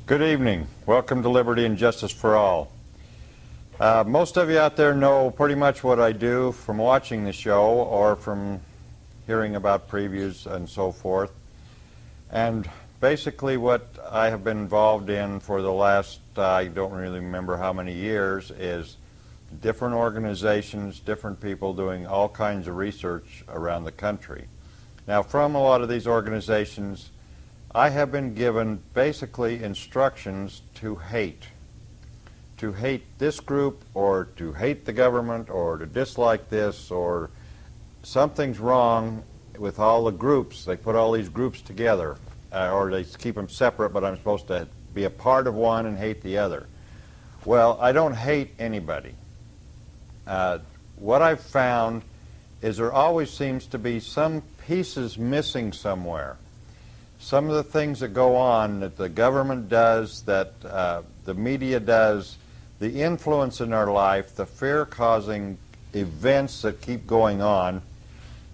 Good evening. Welcome to Liberty and Justice for All. Most of you out there know pretty much what I do from watching the show or from hearing about previews and so forth. And basically what I have been involved in for the last, I don't really remember how many years, is different organizations, different people doing all kinds of research around the country. Now, from a lot of these organizations, I have been given basically instructions to hate this group, or to hate the government, or to dislike this, or something's wrong with all the groups. They put all these groups together, or they keep them separate, but I'm supposed to be a part of one and hate the other. Well, I don't hate anybody. What I've found is there always seems to be some pieces missing somewhere. Some of the things that go on that the government does, that the media does, the influence in our life, the fear-causing events that keep going on,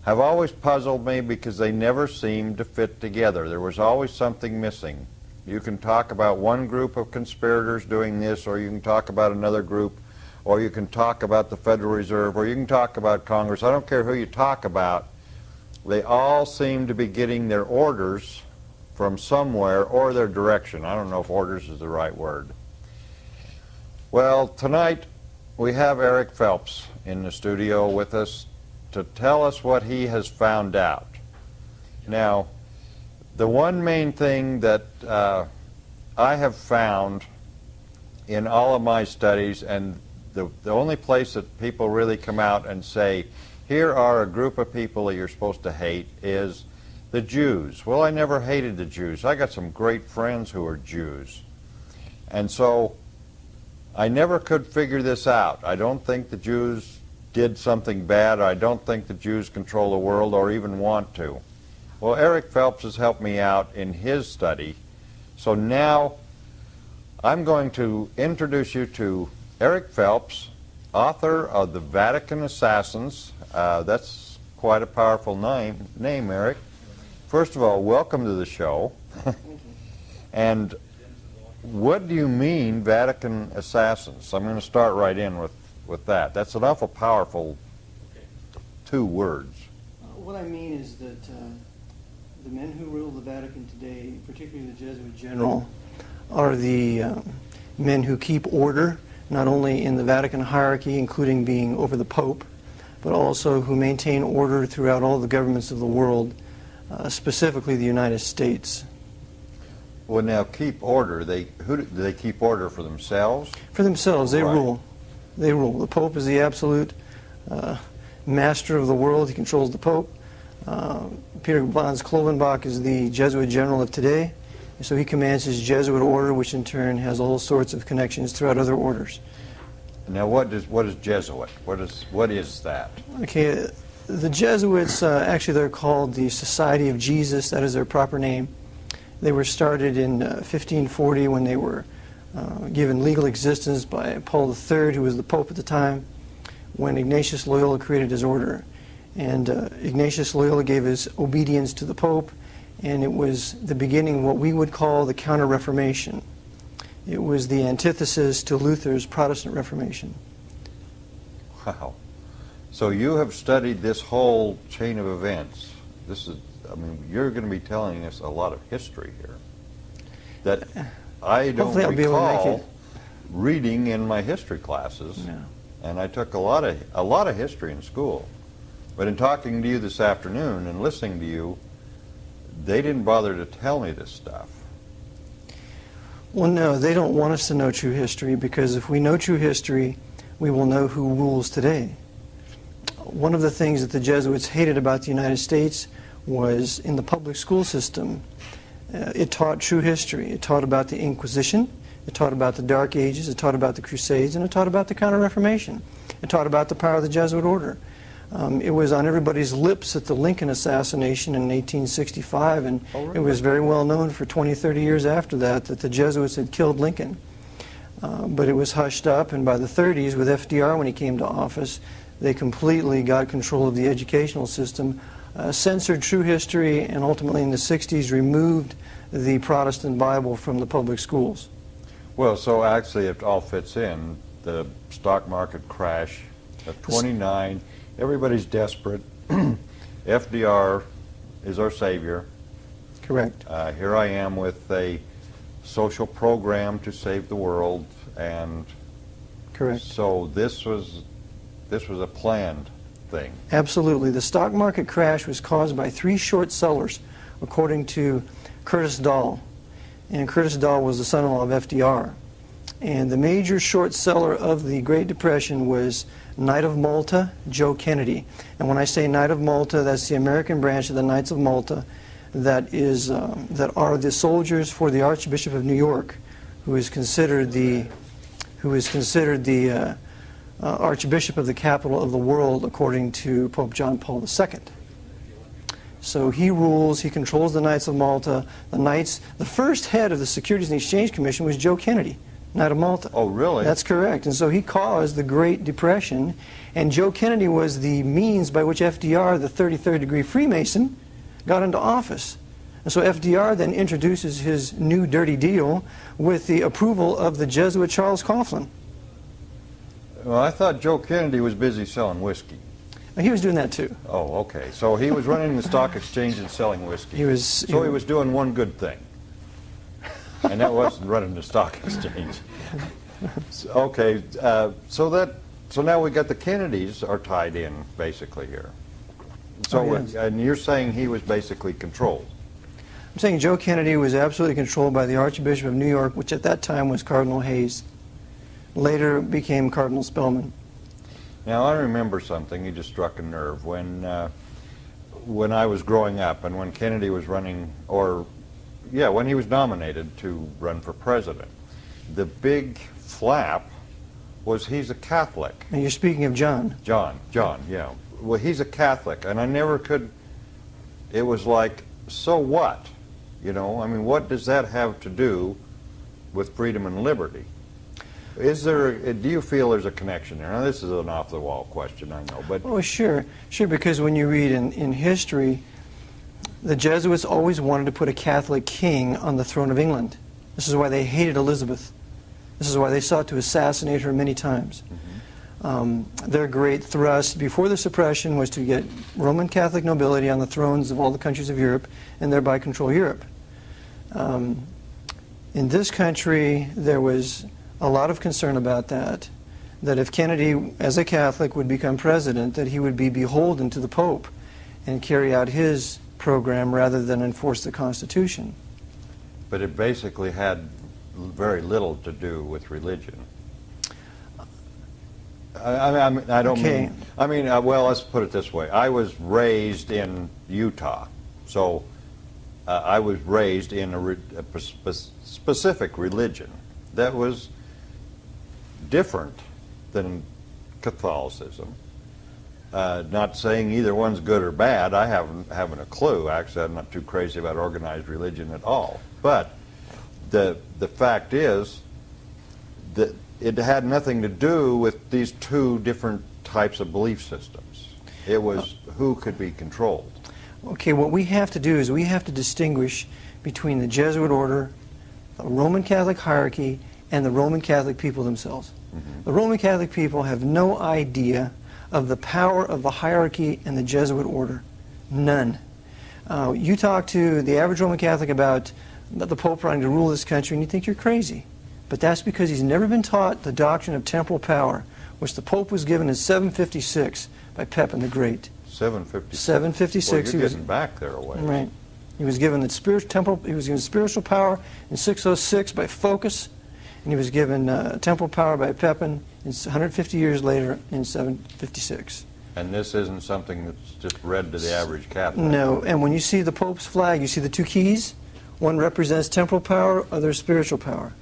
have always puzzled me because they never seem to fit together. There was always something missing. You can talk about one group of conspirators doing this, or you can talk about another group, or you can talk about the Federal Reserve, or you can talk about Congress. I don't care who you talk about. They all seem to be getting their orders from somewhere, or their direction. I don't know if orders is the right word. Well, tonight we have Eric Phelps in the studio with us to tell us what he has found out. Now, the one main thing that I have found in all of my studies, and the only place that people really come out and say, here are a group of people that you're supposed to hate, is the Jews. Well, I never hated the Jews. I got some great friends who are Jews. And so I never could figure this out. I don't think the Jews did something bad. I don't think the Jews control the world or even want to. Well, Eric Phelps has helped me out in his study. So now I'm going to introduce you to Eric Phelps, author of the Vatican Assassins. That's quite a powerful name, Eric. First of all, welcome to the show. And what do you mean, Vatican Assassins? I'm going to start right in with that. That's an awful powerful 2 words. What I mean is that the men who rule the Vatican today, particularly the Jesuit general, are the men who keep order, not only in the Vatican hierarchy, including being over the Pope, but also who maintain order throughout all the governments of the world, specifically the United States. Well, now, keep order. Do they keep order for themselves? For themselves. They Right. rule. They rule. The Pope is the absolute master of the world. He controls the Pope. Peter Franz Klovenbach is the Jesuit general of today. So he commands his Jesuit order, which in turn has all sorts of connections throughout other orders. Now, what is Jesuit? What is that? Okay, the Jesuits, actually they're called the Society of Jesus. That is their proper name. They were started in 1540 when they were given legal existence by Paul III, who was the Pope at the time, when Ignatius Loyola created his order. And Ignatius Loyola gave his obedience to the Pope, and it was the beginning of what we would call the Counter-Reformation. It was the antithesis to Luther's Protestant Reformation. Wow. So you have studied this whole chain of events. You're going to be telling us a lot of history here that I don't Hopefully I'll be able to make recall it. reading in my history classes. Yeah. And I took a lot of history in school. But in talking to you this afternoon and listening to you, they didn't bother to tell me this stuff. Well, no, they don't want us to know true history, because if we know true history, we will know who rules today. One of the things that the Jesuits hated about the United States was in the public school system. It taught true history. It taught about the Inquisition. It taught about the Dark Ages. It taught about the Crusades. And it taught about the Counter-Reformation. It taught about the power of the Jesuit order. It was on everybody's lips at the Lincoln assassination in 1865, and Oh, really? It was very well known for 20, 30 years after that the Jesuits had killed Lincoln. But it was hushed up, and by the 30s, with FDR when he came to office, they completely got control of the educational system, censored true history, and ultimately in the 60s removed the Protestant Bible from the public schools. Well, so actually it all fits in. The stock market crash of 29, everybody's desperate. FDR is our savior. Correct. Here I am with a social program to save the world, and Correct. so this was a planned thing. Absolutely. The stock market crash was caused by 3 short sellers, according to Curtis Dahl. And Curtis Dahl was the son-in-law of FDR. And the major short seller of the Great Depression was Knight of Malta, Joe Kennedy. And when I say Knight of Malta, that's the American branch of the Knights of Malta that are the soldiers for the Archbishop of New York, who is considered the Archbishop of the capital of the world, according to Pope John Paul II. So he rules, he controls the Knights of Malta. The first head of the Securities and Exchange Commission was Joe Kennedy, Knight of Malta. Oh, really? That's correct. And so he caused the Great Depression, and Joe Kennedy was the means by which FDR, the 33rd degree Freemason, got into office. And so FDR then introduces his new dirty deal with the approval of the Jesuit Charles Coughlin. Well, I thought Joe Kennedy was busy selling whiskey. He was doing that too. Oh, okay. So he was running the stock exchange and selling whiskey. He was doing one good thing. And that wasn't running the stock exchange. Okay, so now we got the Kennedys are tied in basically here. So, Oh, yes. and you're saying he was basically controlled. I'm saying Joe Kennedy was absolutely controlled by the Archbishop of New York, which at that time was Cardinal Hayes. Later became Cardinal Spellman. Now I remember something. You just struck a nerve when I was growing up, and when Kennedy was running, when he was nominated to run for president. The big flap was he's a Catholic. And you're speaking of John. John, yeah. Well, he's a Catholic, and I never could, it was like, so what? You know, I mean, what does that have to do with freedom and liberty? Do you feel there's a connection there? Now, this is an off-the-wall question, I know, but... Oh, sure, because when you read in history, the Jesuits always wanted to put a Catholic king on the throne of England. This is why they hated Elizabeth. This is why they sought to assassinate her many times. Their great thrust before the suppression was to get Roman Catholic nobility on the thrones of all the countries of Europe and thereby control Europe. In this country, there was a lot of concern about that if Kennedy, as a Catholic, would become president, that he would be beholden to the Pope and carry out his program rather than enforce the Constitution. But it basically had very little to do with religion. I don't Okay. mean, well, let's put it this way. I was raised in Utah, so I was raised in a specific religion that was different than Catholicism. Not saying either one's good or bad. I haven't a clue. Actually, I'm not too crazy about organized religion at all. But the fact is that it had nothing to do with these two different types of belief systems. It was who could be controlled. Okay, what we have to do is we have to distinguish between the Jesuit order, the Roman Catholic hierarchy, and the Roman Catholic people themselves. The Roman Catholic people have no idea of the power of the hierarchy and the Jesuit order. None. You talk to the average Roman Catholic about the Pope running to rule this country, and you think you're crazy. But that's because he's never been taught the doctrine of temporal power, which the Pope was given in 756 by Pepin the Great. 756. 756. Well, you're getting back there a ways. Right. He was given he was given spiritual power in 606 by Phocas, and he was given temporal power by Pepin 150 years later in 756. And this isn't something that's just read to the average Catholic. No, and when you see the Pope's flag, you see the two keys. One represents temporal power, other spiritual power.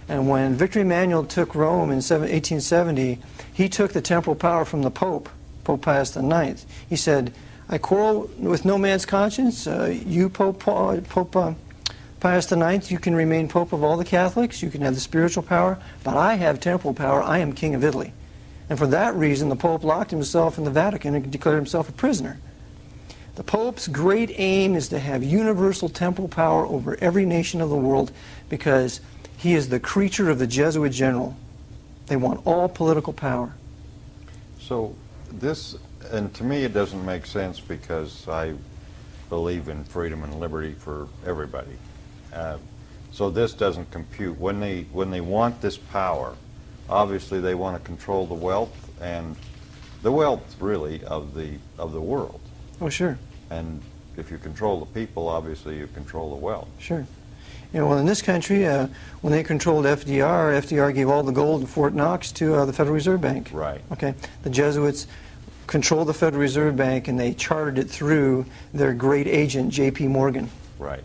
And when Victor Emmanuel took Rome in 1870, he took the temporal power from the Pope, Pope Pius IX. He said, I quarrel with no man's conscience. You, Pope Pius IX, you can remain Pope of all the Catholics. You can have the spiritual power. But I have temporal power. I am King of Italy. And for that reason, the Pope locked himself in the Vatican and declared himself a prisoner. The Pope's great aim is to have universal temporal power over every nation of the world because he is the creature of the Jesuit general. They want all political power. So this, and to me it doesn't make sense because I believe in freedom and liberty for everybody. So this doesn't compute. When they want this power, obviously they want to control the wealth, and the wealth really of the world. Oh, sure. And if you control the people, obviously you control the wealth. Sure. You know, well, in this country, when they controlled FDR gave all the gold in Fort Knox to the Federal Reserve Bank. Right. Okay. The Jesuits controlled the Federal Reserve Bank, and they chartered it through their great agent, J.P. Morgan. Right.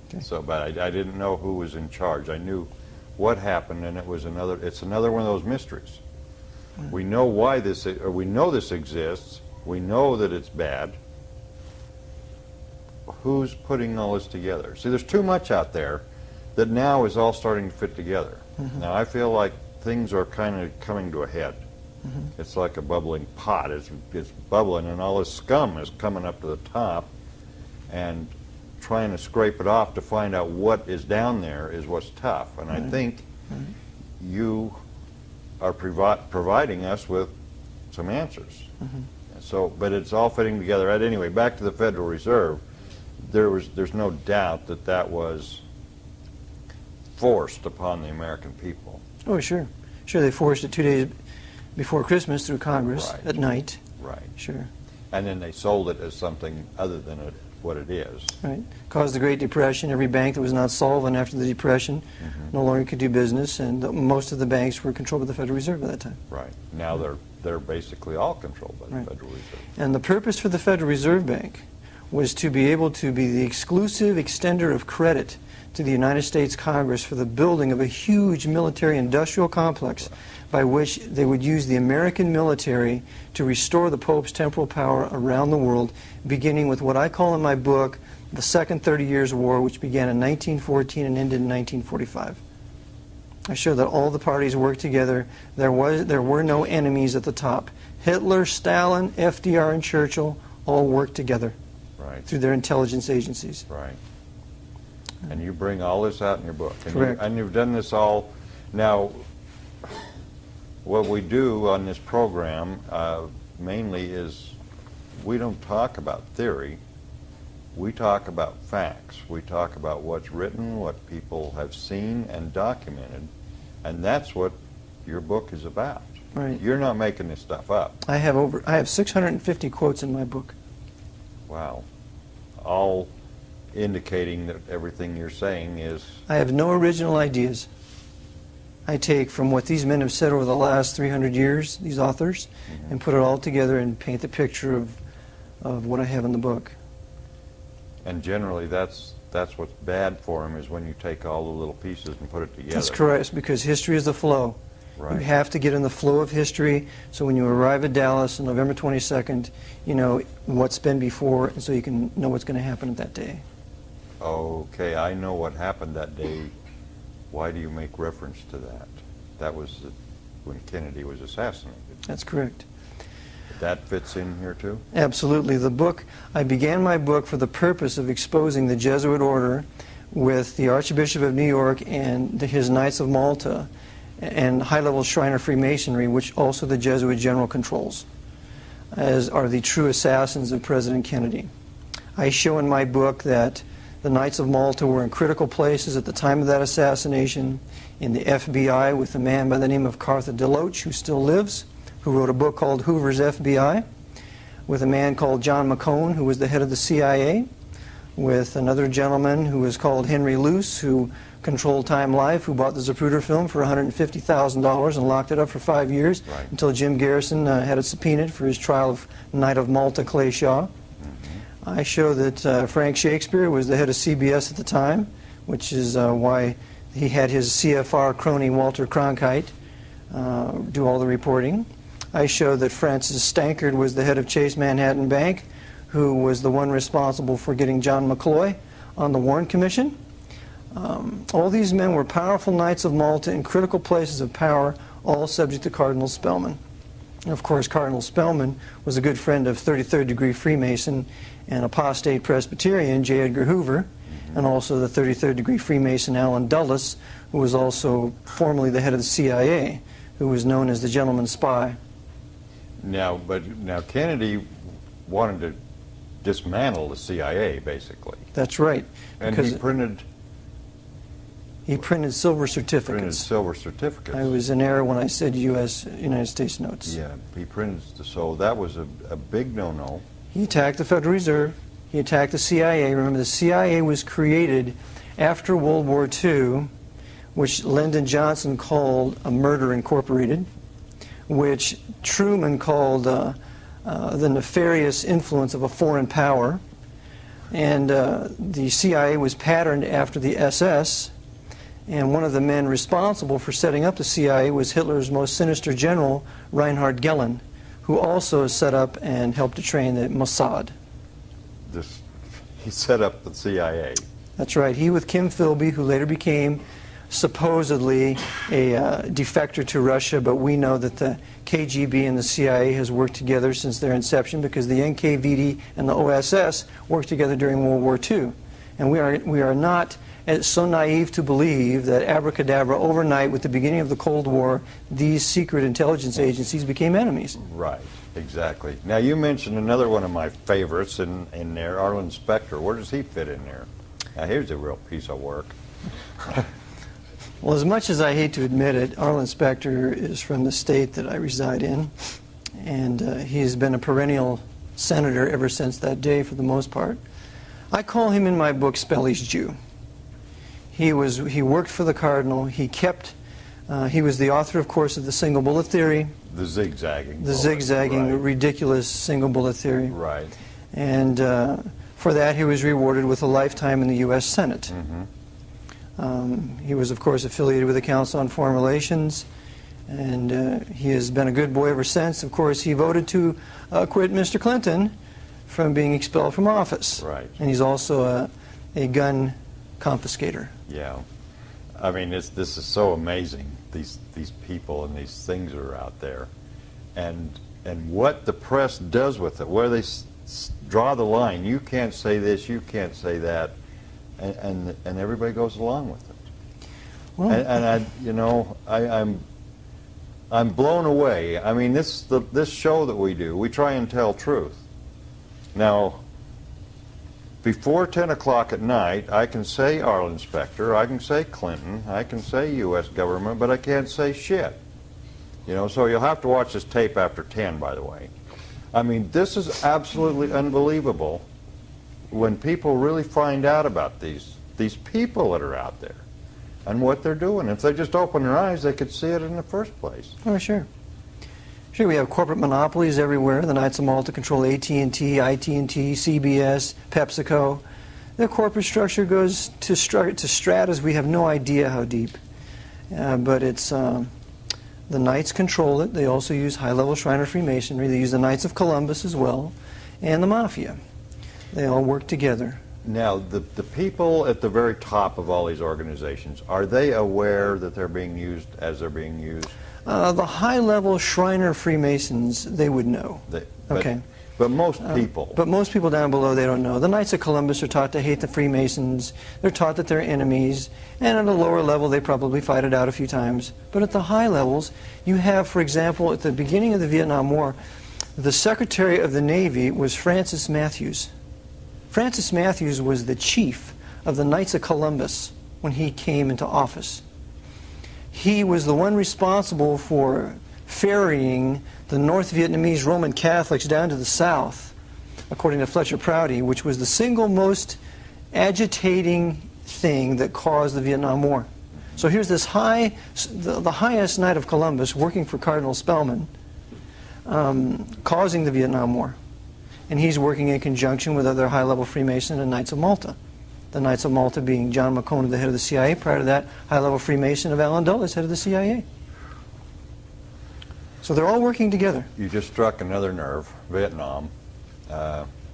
Okay. So, but I didn't know who was in charge. I knew what happened, and it's another one of those mysteries. We know why this, or we know this exists. We know that it's bad. Who's putting all this together? See, there's too much out there that now is all starting to fit together. Mm-hmm. Now I feel like things are kind of coming to a head. Mm-hmm. It's like a bubbling pot. It's bubbling, and all this scum is coming up to the top, and trying to scrape it off to find out what is down there is what's tough. And I think you are providing us with some answers. So, but it's all fitting together. Anyway, back to the Federal Reserve. There's no doubt that that was forced upon the American people. Oh, sure. Sure, they forced it 2 days before Christmas through Congress Right. at night. Right. Sure. And then they sold it as something other than what it is. Right. Caused the Great Depression. Every bank that was not solvent after the Depression no longer could do business, and most of the banks were controlled by the Federal Reserve at that time. Right. Now they're basically all controlled by the Right. Federal Reserve. And the purpose for the Federal Reserve Bank was to be able to be the exclusive extender of credit to the United States Congress for the building of a huge military-industrial complex by which they would use the American military to restore the Pope's temporal power around the world, beginning with what I call in my book the Second 30 Years' War, which began in 1914 and ended in 1945. I show that all the parties worked together. There were no enemies at the top. Hitler, Stalin, FDR, and Churchill all worked together Right. through their intelligence agencies. Right. And you bring all this out in your book. And Correct. You've done this all. Now, what we do on this program mainly is we don't talk about theory. We talk about facts. We talk about what's written, what people have seen and documented, and that's what your book is about. Right. You're not making this stuff up. I have 650 quotes in my book. Wow. All indicating that everything you're saying is... I have no original ideas. I take from what these men have said over the last 300 years, these authors, and put it all together and paint the picture of what I have in the book. And generally that's what's bad for them, is when you take all the little pieces and put it together. That's correct, because history is the flow. Right. You have to get in the flow of history, so when you arrive at Dallas on November 22nd, you know what's been before, and so you can know what's going to happen that day. Okay, I know what happened that day. Why do you make reference to that? That was when Kennedy was assassinated. That's correct. That fits in here too? Absolutely. The book, I began my book for the purpose of exposing the Jesuit order with the Archbishop of New York and his Knights of Malta and high-level Shriner Freemasonry, which also the Jesuit general controls, as are the true assassins of President Kennedy. I show in my book that the Knights of Malta were in critical places at the time of that assassination, in the FBI with a man by the name of Cartha DeLoach, who still lives, who wrote a book called Hoover's FBI, with a man called John McCone, who was the head of the CIA, with another gentleman who was called Henry Luce, who controlled Time Life, who bought the Zapruder film for $150,000 and locked it up for 5 years until Jim Garrison had it subpoenaed for his trial of Knight of Malta Clay Shaw. I show that Frank Shakespeare was the head of CBS at the time, which is why he had his CFR crony Walter Cronkite do all the reporting. I show that Francis Stankard was the head of Chase Manhattan Bank, who was the one responsible for getting John McCloy on the Warren Commission. All these men were powerful Knights of Malta in critical places of power, all subject to Cardinal Spellman. And of course, Cardinal Spellman was a good friend of 33rd degree Freemason and apostate Presbyterian J. Edgar Hoover, and also the 33rd degree Freemason Allen Dulles, who was also formerly the head of the CIA, who was known as the gentleman spy. Now Kennedy wanted to dismantle the CIA, basically. That's right. And because he printed silver certificates. printed silver certificates. I was in error when I said United States notes. Yeah, he printed, so that was a big no-no. He attacked the Federal Reserve. He attacked the CIA. Remember, the CIA was created after World War II, which Lyndon Johnson called a murder incorporated, which Truman called the nefarious influence of a foreign power. And the CIA was patterned after the SS. And one of the men responsible for setting up the CIA was Hitler's most sinister general, Reinhard Gehlen, who also set up and helped to train the Mossad. He set up the CIA. That's right. He with Kim Philby, who later became supposedly a defector to Russia, but we know that the KGB and the CIA has worked together since their inception, because the NKVD and the OSS worked together during World War II. And we are not so naive to believe that abracadabra overnight with the beginning of the Cold War, these secret intelligence agencies became enemies. Right, exactly. Now you mentioned another one of my favorites in there, Arlen Specter. Where does he fit in there? Now here's a real piece of work. Well, as much as I hate to admit it, Arlen Specter is from the state that I reside in, and he has been a perennial senator ever since that day for the most part. I call him in my book Spelly's Jew. He worked for the Cardinal. He was the author, of course, of the single bullet theory. The zigzagging. The zigzagging, right. Ridiculous single bullet theory. Right. And for that he was rewarded with a lifetime in the U.S. Senate. Mm-hmm. He was, of course, affiliated with the Council on Foreign Relations, and he has been a good boy ever since. Of course, he voted to acquit Mr. Clinton from being expelled from office. Right. And he's also a gun confiscator. Yeah. I mean, this is so amazing, these people and these things that are out there. And what the press does with it, where they draw the line. You can't say this, you can't say that, and everybody goes along with it. Well, I'm blown away. I mean, this show that we do, we try and tell truth. Now, before 10 o'clock at night, I can say Arlen Specter, I can say Clinton, I can say U.S. government, but I can't say shit. So you'll have to watch this tape after 10, by the way. I mean, this is absolutely unbelievable when people really find out about these people that are out there and what they're doing. If they just open their eyes, they could see it in the first place. Oh, sure. Sure, we have corporate monopolies everywhere. The Knights of Malta control AT&T, IT&T, CBS, PepsiCo. Their corporate structure goes to stratas we have no idea how deep. But it's the Knights control it. They also use high-level Shriner Freemasonry. They use the Knights of Columbus as well, and the Mafia. They all work together. Now, the people at the very top of all these organizations, are they aware that they're being used as they're being used? The high-level Shriner Freemasons, they would know. Okay. But most people... But most people down below, they don't know. The Knights of Columbus are taught to hate the Freemasons. They're taught that they're enemies. And at a lower level, they probably fight it out a few times. But at the high levels, you have, for example, at the beginning of the Vietnam War, the Secretary of the Navy was Francis Matthews. Francis Matthews was the chief of the Knights of Columbus when he came into office. He was the one responsible for ferrying the North Vietnamese Roman Catholics down to the south, according to Fletcher Prouty, which was the single most agitating thing that caused the Vietnam War. So here's this the highest Knight of Columbus working for Cardinal Spellman, causing the Vietnam War. And he's working in conjunction with other high-level Freemasons and Knights of Malta. The Knights of Malta being John McCone, the head of the CIA. Prior to that, high-level Freemason of Allen Dulles, head of the CIA. So they're all working together. You just struck another nerve. Vietnam.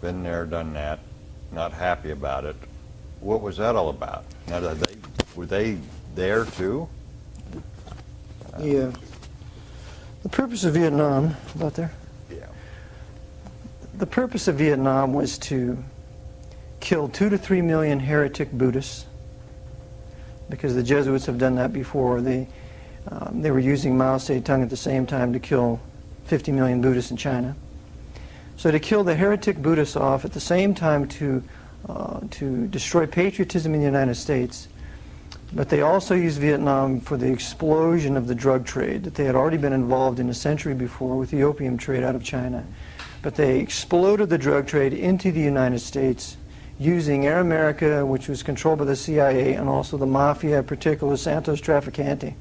Been there, done that. Not happy about it. What was that all about? Now, were they there too? The The purpose of Vietnam, about there? Yeah. The purpose of Vietnam was to kill 2 to 3 million heretic Buddhists, because the Jesuits have done that before. They were using Mao Zedong at the same time to kill 50 million Buddhists in China. So to kill the heretic Buddhists off, at the same time to destroy patriotism in the United States. But they also used Vietnam for the explosion of the drug trade that they had already been involved in a century before with the opium trade out of China. But they exploded the drug trade into the United States using Air America, which was controlled by the CIA, and also the Mafia, particularly Santos Trafficante.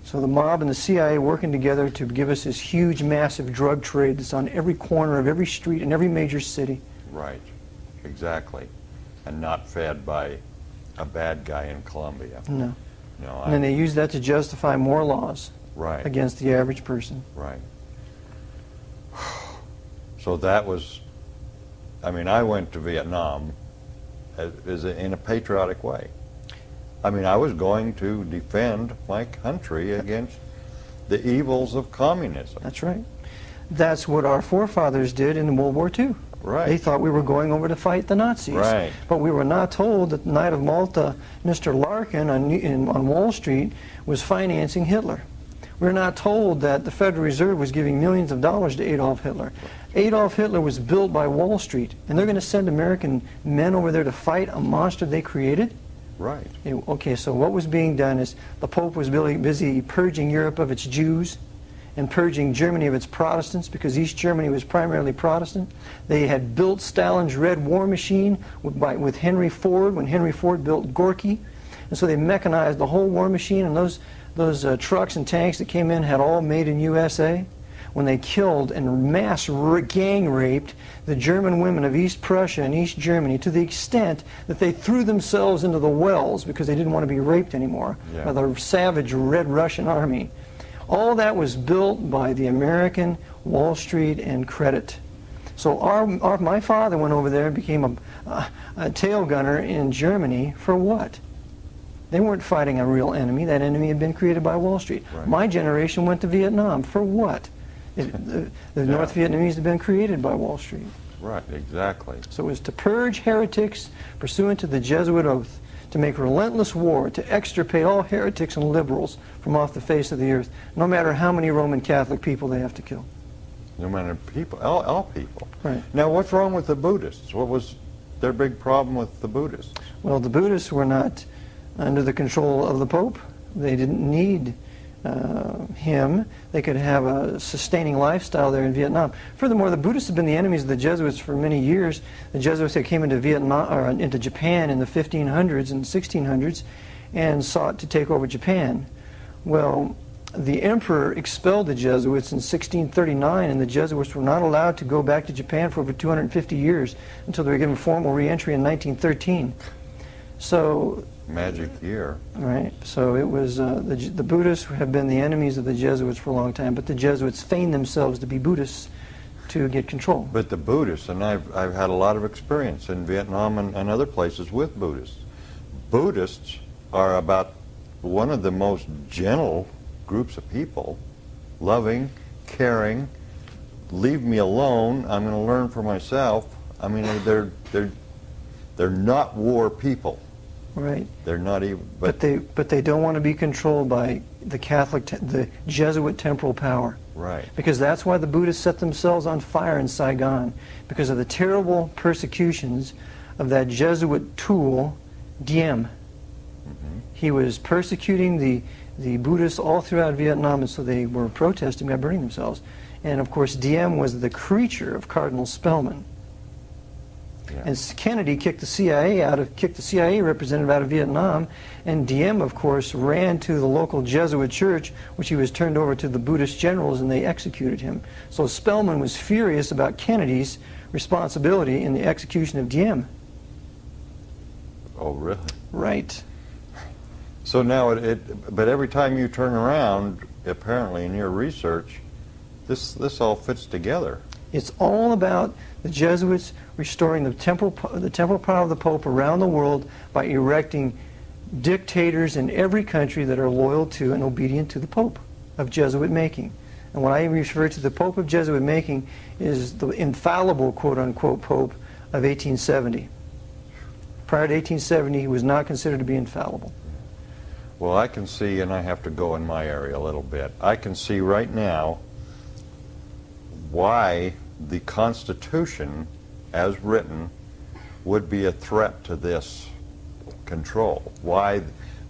So the mob and the CIA working together to give us this huge, massive drug trade that's on every corner of every street in every major city. Right, exactly. And not fed by a bad guy in Colombia. No. No, And then they use that to justify more laws right, against the average person. right. So that was, I mean, I went to Vietnam in a patriotic way. I mean, I was going to defend my country against the evils of communism. That's right. That's what our forefathers did in World War II. Right. They thought we were going over to fight the Nazis. Right. But we were not told that the Knight of Malta, Mr. Larkin on Wall Street, was financing Hitler. We're not told that the Federal Reserve was giving millions of dollars to Adolf Hitler. Adolf Hitler was built by Wall Street, and they're going to send American men over there to fight a monster they created? Right. Okay, so what was being done is the Pope was really busy purging Europe of its Jews and purging Germany of its Protestants, because East Germany was primarily Protestant. They had built Stalin's Red War Machine with Henry Ford, when Henry Ford built Gorky. And so they mechanized the whole war machine, and those trucks and tanks that came in had all made in USA. When they killed and mass gang raped the German women of East Prussia and East Germany, to the extent that they threw themselves into the wells because they didn't want to be raped anymore by the savage Red Russian army. All that was built by the American Wall Street and credit. So my father went over there and became a tail gunner in Germany for what? They weren't fighting a real enemy. That enemy had been created by Wall Street. Right. My generation went to Vietnam for what? The North Vietnamese had been created by Wall Street. Right, exactly. So it was to purge heretics pursuant to the Jesuit oath, to make relentless war, to extirpate all heretics and liberals from off the face of the earth, no matter how many Roman Catholic people they have to kill. No matter people, all people. Right. Now, what's wrong with the Buddhists? What was their big problem with the Buddhists? Well, the Buddhists were not under the control of the Pope. They didn't need him. They could have a sustaining lifestyle there in Vietnam. Furthermore, the Buddhists have been the enemies of the Jesuits for many years. The Jesuits that came into Vietnam or into Japan in the 1500s and 1600s and sought to take over Japan. Well, the emperor expelled the Jesuits in 1639, and the Jesuits were not allowed to go back to Japan for over 250 years until they were given formal re-entry in 1913. So Magic year. right. So it was the Buddhists have been the enemies of the Jesuits for a long time, but the Jesuits feigned themselves to be Buddhists to get control. But the Buddhists, and I've had a lot of experience in Vietnam and other places with Buddhists. Buddhists are about one of the most gentle groups of people, loving, caring, leave me alone, I'm going to learn for myself. I mean, they're not war people. Right. They're not even. But they don't want to be controlled by the the Jesuit temporal power. Right. Because that's why the Buddhists set themselves on fire in Saigon, because of the terrible persecutions of that Jesuit tool, Diem. Mm-hmm. He was persecuting the Buddhists all throughout Vietnam, and so they were protesting by burning themselves. And of course, Diem was the creature of Cardinal Spellman. Yeah. And Kennedy kicked the CIA representative out of Vietnam, and Diem, of course, ran to the local Jesuit church, which he was turned over to the Buddhist generals, and they executed him. So Spellman was furious about Kennedy's responsibility in the execution of Diem. Oh, really? Right. So now but every time you turn around, apparently in your research, this all fits together. It's all about the Jesuits restoring the temporal power of the Pope around the world by erecting dictators in every country that are loyal to and obedient to the Pope. of Jesuit making. And when I refer to the Pope of Jesuit making is the infallible, quote-unquote, Pope of 1870. Prior to 1870, he was not considered to be infallible. Well, I can see, and I have to go in my area a little bit, I can see right now why the Constitution, as written, would be a threat to this control. Why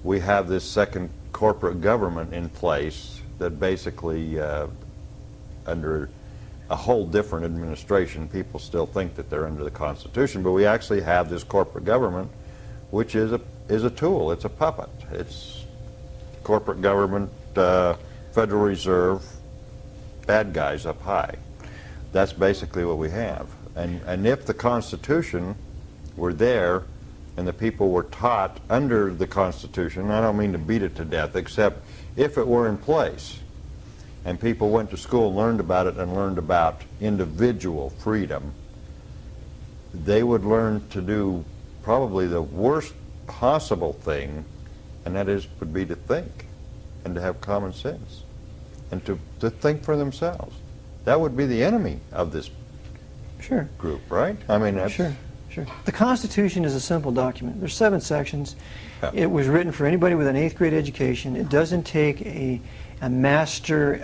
we have this second corporate government in place that basically, under a whole different administration, people still think that they're under the Constitution, but we actually have this corporate government, which is a tool. It's a puppet. It's corporate government, Federal Reserve, bad guys up high. That's basically what we have. And if the Constitution were there and the people were taught under the Constitution, I don't mean to beat it to death, except if it were in place and people went to school and learned about it and learned about individual freedom, they would learn to do probably the worst possible thing, and that would be to think and to have common sense and to think for themselves. That would be the enemy of this group, right? I mean, that's... Sure. The Constitution is a simple document. There's 7 sections. Yeah. It was written for anybody with an 8th grade education. It doesn't take a master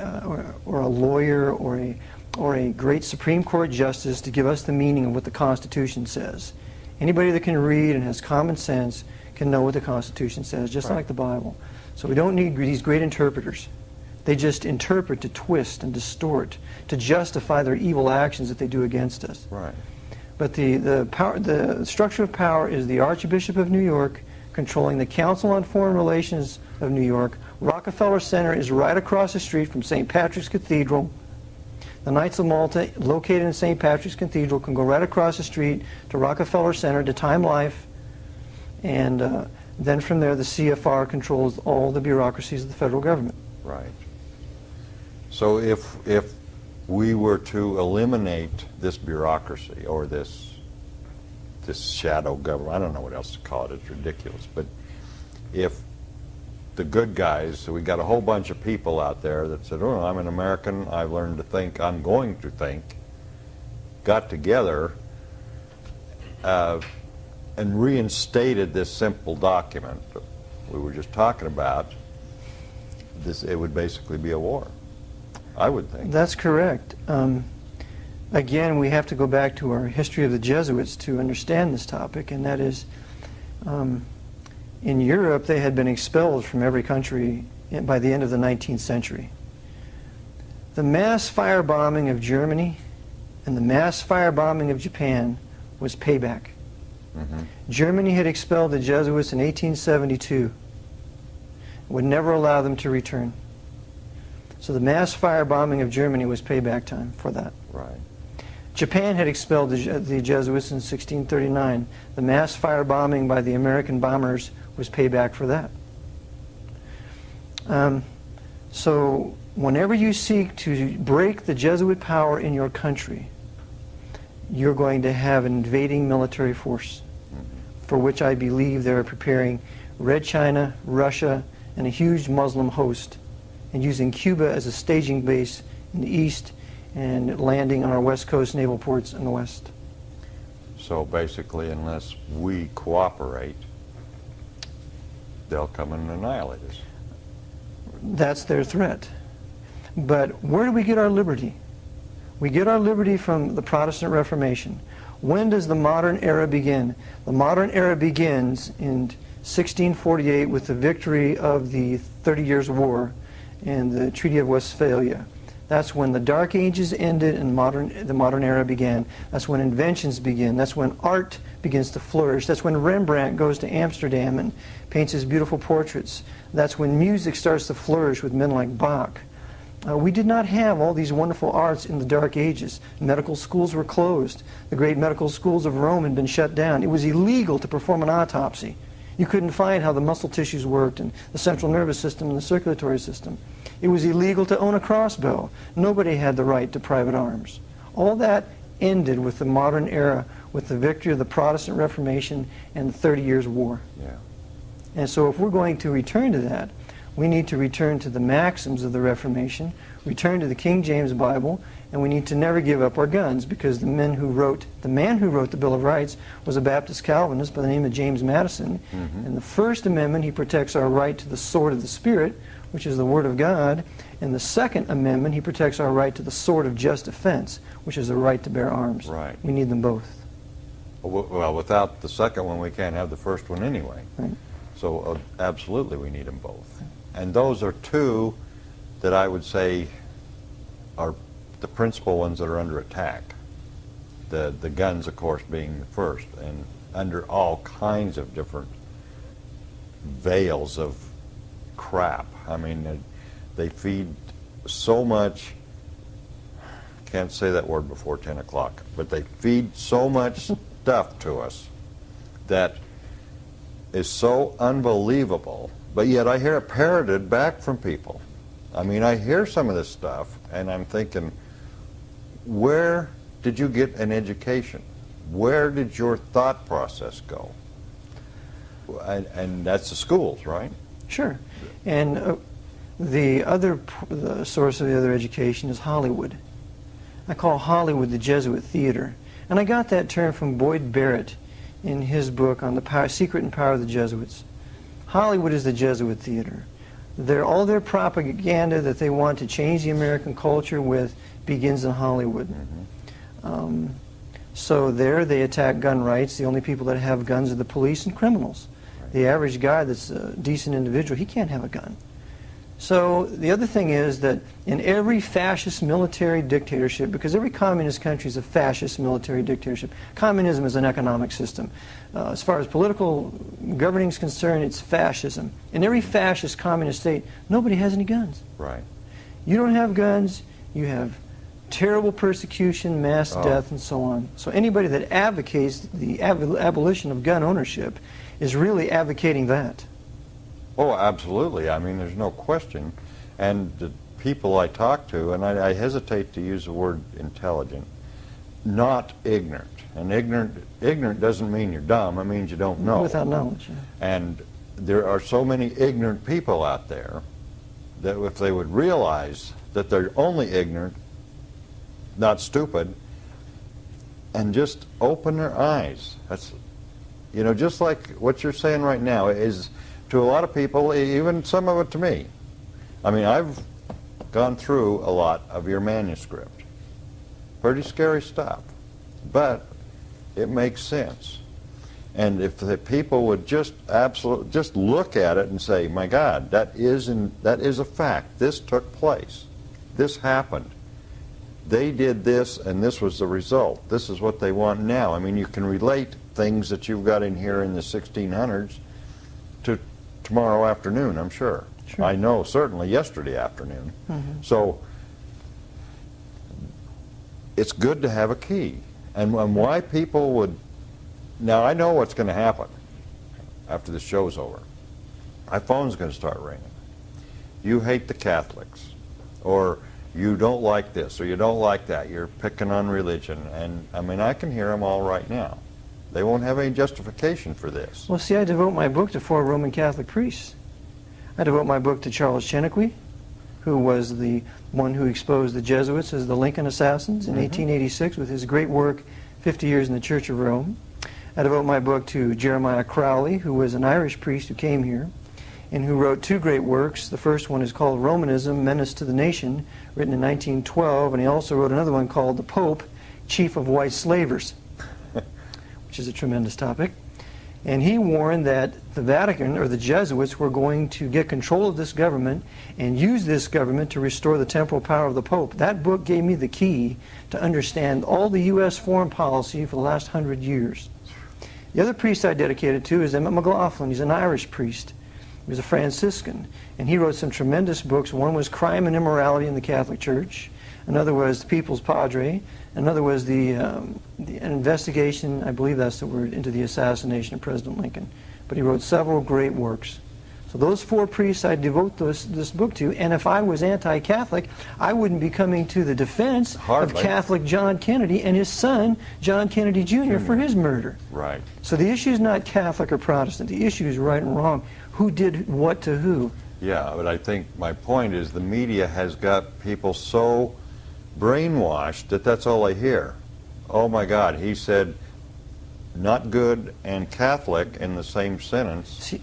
or a lawyer or a great Supreme Court justice to give us the meaning of what the Constitution says. Anybody that can read and has common sense can know what the Constitution says, just like the Bible. So we don't need these great interpreters. They just interpret to twist and distort, to justify their evil actions that they do against us. Right. But the structure of power is the Archbishop of New York controlling the Council on Foreign Relations of New York. Rockefeller Center is right across the street from St. Patrick's Cathedral. The Knights of Malta, located in St. Patrick's Cathedral, can go right across the street to Rockefeller Center to Time Life. And then from there, the CFR controls all the bureaucracies of the federal government. Right. So if we were to eliminate this bureaucracy or this shadow government, I don't know what else to call it, it's ridiculous, but if the good guys, so we got a whole bunch of people out there that said, oh, I'm an American, I've learned to think, I'm going to think, got together and reinstated this simple document that we were just talking about, it would basically be a war, I would think. That's correct. Again, we have to go back to our history of the Jesuits to understand this topic, and that is, in Europe, they had been expelled from every country by the end of the 19th century. The mass firebombing of Germany and the mass firebombing of Japan was payback. Mm-hmm. Germany had expelled the Jesuits in 1872, would never allow them to return. So the mass firebombing of Germany was payback time for that. Right. Japan had expelled the Jesuits in 1639. The mass firebombing by the American bombers was payback for that. So whenever you seek to break the Jesuit power in your country, you're going to have an invading military force, for which I believe they're preparing Red China, Russia, and a huge Muslim host, and using Cuba as a staging base in the east and landing on our west coast naval ports in the west. So basically, unless we cooperate, they'll come and annihilate us. That's their threat. But where do we get our liberty? We get our liberty from the Protestant Reformation. When does the modern era begin? The modern era begins in 1648 with the victory of the 30 Years' War and the Treaty of Westphalia. That's when the Dark Ages ended and the modern era began. That's when inventions begin. That's when art begins to flourish. That's when Rembrandt goes to Amsterdam and paints his beautiful portraits. That's when music starts to flourish with men like Bach. We did not have all these wonderful arts in the Dark Ages. Medical schools were closed. The great medical schools of Rome had been shut down. It was illegal to perform an autopsy. You couldn't find how the muscle tissues worked and the central nervous system and the circulatory system. It was illegal to own a crossbow. Nobody had the right to private arms. All that ended with the modern era, with the victory of the Protestant Reformation and the 30 Years' War. Yeah. And so if we're going to return to that, We need to return to the maxims of the Reformation, return to the King James Bible, and we need to never give up our guns, because the man who wrote the Bill of Rights was a Baptist Calvinist by the name of James Madison. In the First Amendment, he protects our right to the sword of the Spirit, which is the Word of God. In the Second Amendment, he protects our right to the sword of just defense, which is the right to bear arms. Right. We need them both. Well, without the second one, we can't have the first one anyway. Right. So absolutely we need them both. And those are two that I would say are the principal ones that are under attack. The guns, of course, being the first, and under all kinds of different veils of crap. I mean, they feed so much, can't say that word before 10 o'clock, but they feed so much stuff to us that is so unbelievable, but yet I hear it parroted back from people. I mean, I hear some of this stuff, and I'm thinking, where did you get an education? Where did your thought process go? And that's the schools, right? Sure. And the source of the other education is Hollywood. I call Hollywood the Jesuit theater. And I got that term from Boyd Barrett in his book on the secret and power of the Jesuits. Hollywood is the Jesuit theater. All their propaganda that they want to change the American culture with begins in Hollywood. So there they attack gun rights. The only people that have guns are the police and criminals. Right. The average guy that's a decent individual, he can't have a gun. So the other thing is that in every fascist military dictatorship, because every communist country is a fascist military dictatorship, communism is an economic system. As far as political governing is concerned, it's fascism. In every fascist communist state, nobody has any guns. Right. You don't have guns, you have terrible persecution, mass death, and so on. So anybody that advocates the abolition of gun ownership is really advocating that. Oh, absolutely. I mean, there's no question. And the people I talk to, and I hesitate to use the word intelligent, not ignorant. And ignorant doesn't mean you're dumb. It means you don't know. Without knowledge. Yeah. And there are so many ignorant people out there that if they would realize that they're only ignorant, not stupid, and just open their eyes. That's, you know, just like what you're saying right now is, to a lot of people, even some of it to me. I mean, I've gone through a lot of your manuscript. Pretty scary stuff, but it makes sense. And if the people would just look at it and say, my God, that is a fact. This took place. This happened. They did this, and this was the result. This is what they want now. I mean, you can relate things that you've got in here in the 1600s to tomorrow afternoon, I'm sure. Sure. I know, certainly yesterday afternoon. So it's good to have a key. And why people would... Now, I know what's going to happen after the show's over. My phone's going to start ringing. You hate the Catholics, or you don't like this, or you don't like that. You're picking on religion. And, I mean, I can hear them all right now. They won't have any justification for this. Well, see, I devote my book to 4 Roman Catholic priests. I devote my book to Charles Chenequi, who was the one who exposed the Jesuits as the Lincoln Assassins in 1886 with his great work, 50 Years in the Church of Rome. I devote my book to Jeremiah Crowley, who was an Irish priest who came here and who wrote 2 great works. The first one is called Romanism, Menace to the Nation, written in 1912, and he also wrote another one called The Pope, Chief of White Slavers, which is a tremendous topic. And he warned that the Vatican, or the Jesuits, were going to get control of this government and use this government to restore the temporal power of the Pope. That book gave me the key to understand all the U.S. foreign policy for the last 100 years. The other priest I dedicated to is Emmett McLaughlin. He's an Irish priest. He was a Franciscan, and he wrote some tremendous books. One was Crime and Immorality in the Catholic Church. Another was The People's Padre. Another was an investigation, I believe that's the word, into the assassination of President Lincoln. But he wrote several great works. So those 4 priests I devote this book to, and if I was anti-Catholic, I wouldn't be coming to the defense of Catholic John Kennedy and his son, John Kennedy Jr., for his murder. Right. So the issue is not Catholic or Protestant. The issue is right and wrong. Who did what to who? Yeah, but I think my point is the media has got people so brainwashed that that's all they hear. Oh my God, he said not good and Catholic in the same sentence.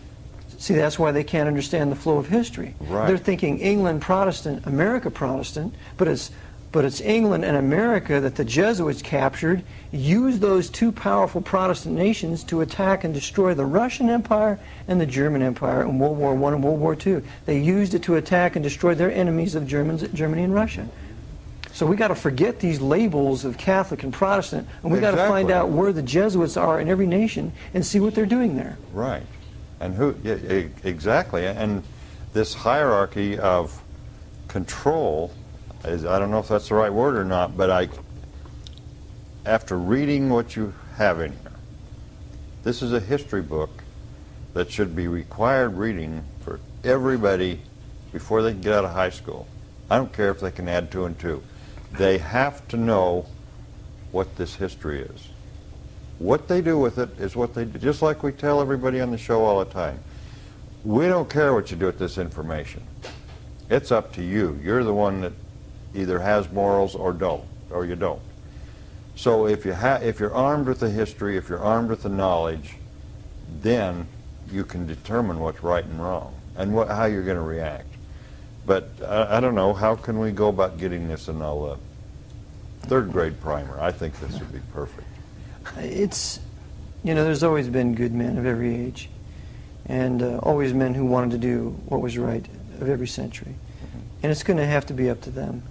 See, that's why they can't understand the flow of history. Right. They're thinking England Protestant, America Protestant, but it's England and America that the Jesuits captured, used those two powerful Protestant nations to attack and destroy the Russian Empire and the German Empire in World War I and World War II. They used it to attack and destroy their enemies of Germany and Russia. So we got to forget these labels of Catholic and Protestant, and we got to find out where the Jesuits are in every nation and see what they're doing there. Right. And who, exactly, and this hierarchy of control is, I don't know if that's the right word or not, but after reading what you have in here, this is a history book that should be required reading for everybody before they get out of high school. I don't care if they can add 2 and 2. They have to know what this history is. What they do with it is what they do. Just like we tell everybody on the show all the time. We don't care what you do with this information. It's up to you. You're the one that either has morals or you don't. So if you're armed with the history, if you're armed with the knowledge, then you can determine what's right and wrong and how you're going to react. But I don't know, how can we go about getting this in all the 3rd grade primer? I think this would be perfect. It's, there's always been good men of every age, and always men who wanted to do what was right of every century. And it's going to have to be up to them.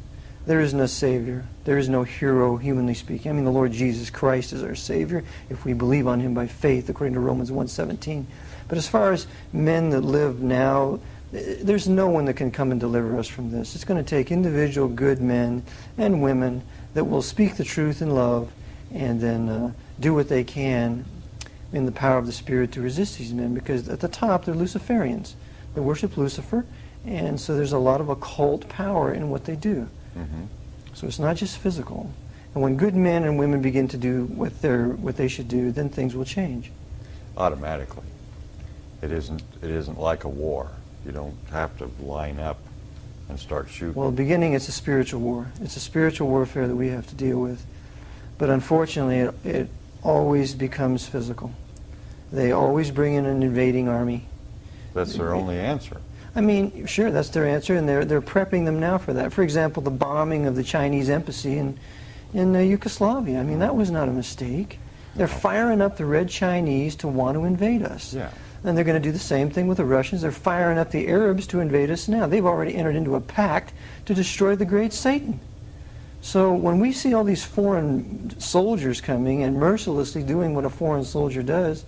There is no Savior. There is no hero, humanly speaking. I mean, the Lord Jesus Christ is our Savior if we believe on Him by faith, according to Romans 1:17. But as far as men that live now, there's no one that can come and deliver us from this. It's going to take individual good men and women that will speak the truth in love and then do what they can in the power of the Spirit to resist these men, because at the top they're Luciferians. They worship Lucifer, and so there's a lot of occult power in what they do. So it's not just physical. And when good men and women begin to do what they should do, then things will change. Automatically. It isn't like a war. You don't have to line up and start shooting. Well, beginning, it's a spiritual war. It's a spiritual warfare that we have to deal with. But unfortunately, it always becomes physical. They always bring in an invading army. That's their only answer. I mean, sure, that's their answer, and they're prepping them now for that. For example, the bombing of the Chinese embassy in Yugoslavia. I mean, that was not a mistake. They're firing up the Red Chinese to want to invade us. Yeah. And they're going to do the same thing with the Russians. They're firing up the Arabs to invade us now. They've already entered into a pact to destroy the great Satan. So when we see all these foreign soldiers coming and mercilessly doing what a foreign soldier does,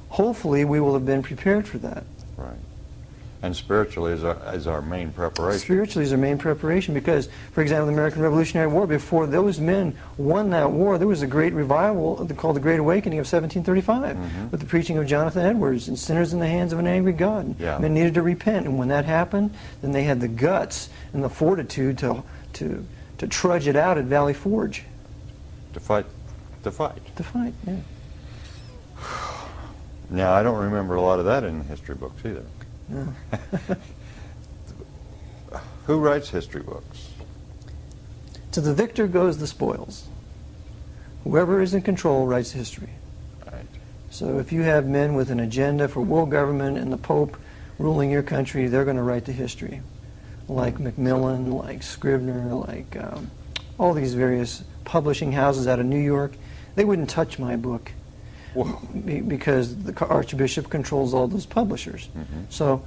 hopefully we will have been prepared for that. Right. And spiritually is our main preparation. Spiritually is our main preparation because, for example, the American Revolutionary War, before those men won that war, there was a great revival called the Great Awakening of 1735 with the preaching of Jonathan Edwards and sinners in the hands of an angry God. Yeah. Men needed to repent, and when that happened, then they had the guts and the fortitude to trudge it out at Valley Forge. To fight. Yeah. Now, I don't remember a lot of that in the history books either. No. Who writes history books? To the victor goes the spoils. Whoever is in control writes history. Right. So if you have men with an agenda for world government and the Pope ruling your country, they're going to write the history. Like Macmillan, like Scribner, like all these various publishing houses out of New York. They wouldn't touch my book. Whoa. Because the Archbishop controls all those publishers. So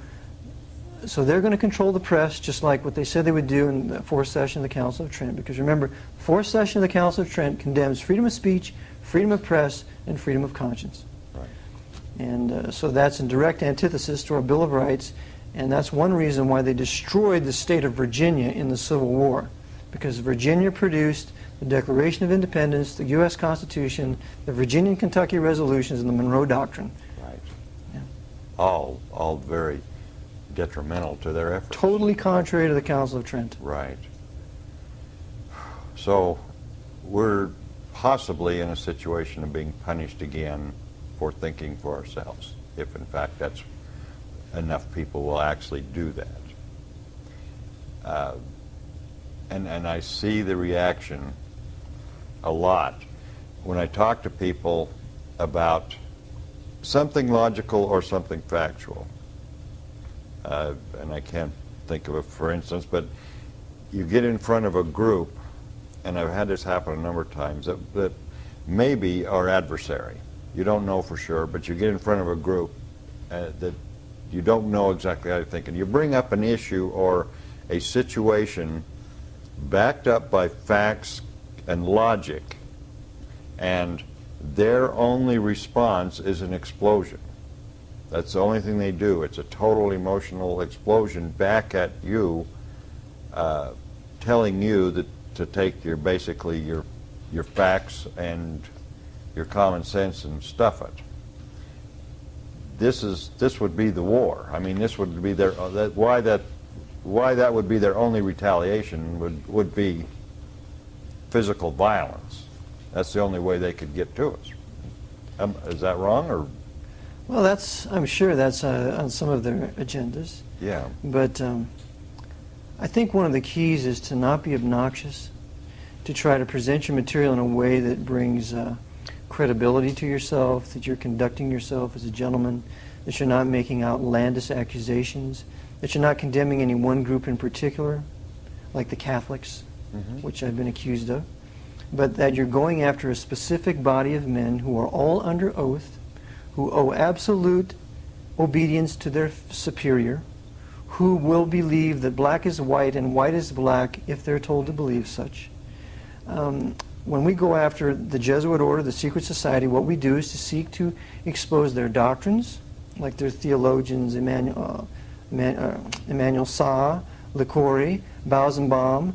they're going to control the press just like what they said they would do in the 4th session of the Council of Trent. Because remember, the 4th session of the Council of Trent condemns freedom of speech, freedom of press, and freedom of conscience. Right. And so that's in direct antithesis to our Bill of Rights, and that's one reason why they destroyed the state of Virginia in the Civil War. Because Virginia produced the Declaration of Independence, the U.S. Constitution, the Virginia and Kentucky Resolutions, and the Monroe Doctrine. Right. Yeah. All very detrimental to their efforts. Totally contrary to the Council of Trent. Right. So we're possibly in a situation of being punished again for thinking for ourselves, if in fact that's enough people will actually do that. And I see the reaction a lot when I talk to people about something logical or something factual. And I can't think of it, for instance, but you get in front of a group, and I've had this happen a number of times, that maybe are adversary. You don't know for sure, but you get in front of a group that you don't know exactly how to think, and you bring up an issue or a situation backed up by facts and logic, and their only response is an explosion. That's the only thing they do. It's a total emotional explosion back at you, telling you that to take your basically your facts and your common sense and stuff it. This would be the war. I mean, this would be their why that would be their only retaliation would be physical violence. That's the only way they could get to us. Is that wrong, or? Well, I'm sure that's on some of their agendas. Yeah. But I think one of the keys is to not be obnoxious, to try to present your material in a way that brings credibility to yourself, that you're conducting yourself as a gentleman, that you're not making outlandish accusations, that you're not condemning any one group in particular, like the Catholics, which I've been accused of, but that you're going after a specific body of men who are all under oath, who owe absolute obedience to their superior, who will believe that black is white and white is black if they're told to believe such. When we go after the Jesuit order, the secret society, what we do is to seek to expose their doctrines, like their theologians Emmanuel Sa, Licori, Bausenbaum,